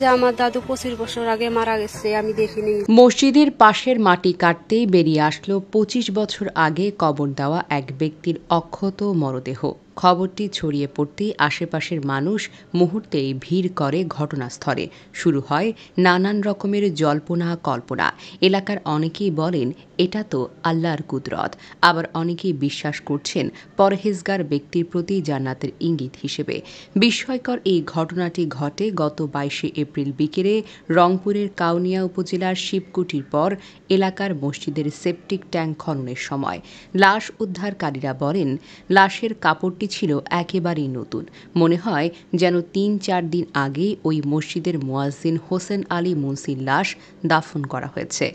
যে আমার দাদু 25 বছর আগে মারা গেছে, আমি দেখিনি। মসজিদের পাশের মাটি কাটতেই বেরিয়ে আসলো 25 বছর আগে কবর দেওয়া এক ব্যক্তির অক্ষত মরদেহ। খবরটি ছড়িয়ে পড়তেই আশেপাশের মানুষ মুহূর্তেই ভিড় করে ঘটনাস্থলে। শুরু হয় নানান রকমের জল্পনা কল্পনা। এলাকার অনেকেই বলেন এটা তো আল্লাহর কুদরত, আবার অনেকেই বিশ্বাস করছেন পরহেজগার ব্যক্তির প্রতি জান্নাতের ইঙ্গিত হিসেবে। বিস্ময়কর এই ঘটনাটি ঘটে গত 22 এপ্রিল বিকেলে রংপুরের কাউনিয়া উপজেলার শিবকুটির পর এলাকার মসজিদের সেপটিক ট্যাঙ্ক খননের সময়। লাশ উদ্ধারকারীরা বলেন, লাশের কাপড়টি ছিল একেবারেই নতুন। মনে হয় যেন ৩-৪ দিন আগেই ওই মসজিদের মুয়াজ্জিন হোসেন আলী মুন্সির লাশ দাফন করা হয়েছে।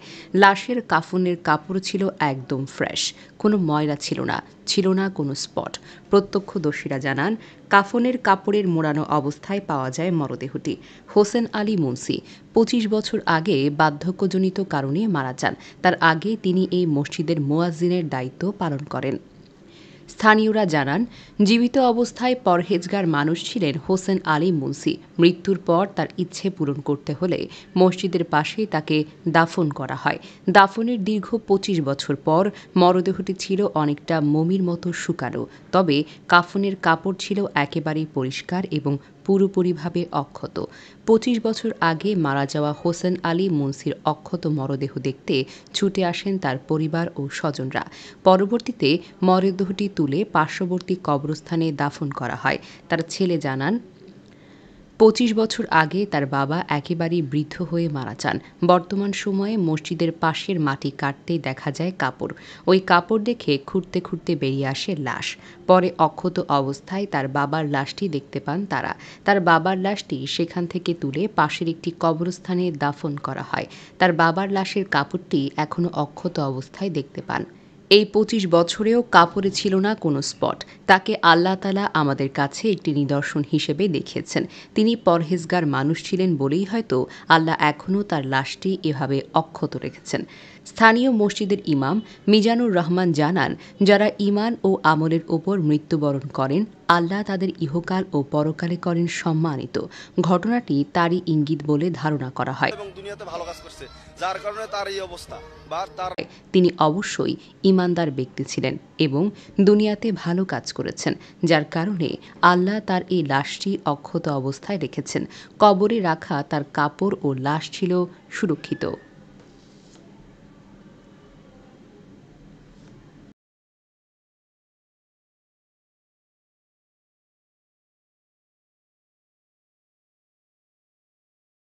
লাশের কাফনের কাপড় ছিল একদম ফ্রেশ, কোনো ময়লা ছিল না কোনো স্পট। প্রত্যক্ষদর্শীরা জানান, কাফনের কাপড়ের মোড়ানো অবস্থায় পাওয়া যায় মরদেহটি। হোসেন আলী মুন্সি 25 বছর আগে বার্ধক্যজনিত কারণে মারা যান। তার আগে তিনি এই মসজিদের মুয়াজ্জিনের দায়িত্ব পালন করেন। স্থানীয়রা জানান, জীবিত অবস্থায় পরহেজগার মানুষ ছিলেন হোসেন আলী মুন্সি। মৃত্যুর পর তার ইচ্ছে পূরণ করতে হলে মসজিদের পাশেই তাকে দাফন করা হয়। দাফনের দীর্ঘ 25 বছর পর মরদেহটি ছিল অনেকটা মমির মতো শুকানো, তবে কাফনের কাপড় ছিল একেবারেই পরিষ্কার এবং পুরোপুরিভাবে অক্ষত। 25 বছর আগে মারা যাওয়া হোসেন আলী মুন্সির অক্ষত মরদেহ দেখতে ছুটে আসেন তার পরিবার ও স্বজনরা। পরবর্তীতে মরদেহটি তুলে পার্শ্ববর্তী কবরস্থানে দাফন করা হয়। তার ছেলে জানান, 25 বছর আগে তার বাবা একেবারেই বৃদ্ধ হয়ে মারা যান। বর্তমান সময়ে মসজিদের পাশের মাটি কাটতেই দেখা যায় কাপড়। ওই কাপড় দেখে খুঁড়তে খুঁড়তে বেরিয়ে আসে লাশ। পরে অক্ষত অবস্থায় তার বাবার লাশটি দেখতে পান তারা। তার বাবার লাশটি সেখান থেকে তুলে পাশের একটি কবরস্থানে দাফন করা হয়। তার বাবার লাশের কাপড়টি এখনও অক্ষত অবস্থায় দেখতে পান। এই 25 বছরেও কাপড়ে ছিল না কোনো স্পট। তাকে আল্লাহ তাআলা আমাদের কাছে একটি নিদর্শন হিসেবে দেখিয়েছেন। তিনি পরহেজগার মানুষ ছিলেন বলেই হয়তো আল্লাহ এখনও তার লাশটি এভাবে অক্ষত রেখেছেন। স্থানীয় মসজিদের ইমাম মিজানুর রহমান জানান, যারা ঈমান ও আমলের ওপর মৃত্যুবরণ করেন, আল্লাহ তাদের ইহকাল ও পরকালে করেন সম্মানিত। ঘটনাটি তারই ইঙ্গিত বলে ধারণা করা হয়। যার কারণে তার এই অবস্থা তিনি অবশ্যই ঈমানদার ব্যক্তি ছিলেন এবং দুনিয়াতে ভালো কাজ করেছেন, যার কারণে আল্লাহ তার এই লাশটি অক্ষত অবস্থায় রেখেছেন। কবরে রাখা তার কাপড় ও লাশ ছিল সুরক্ষিত।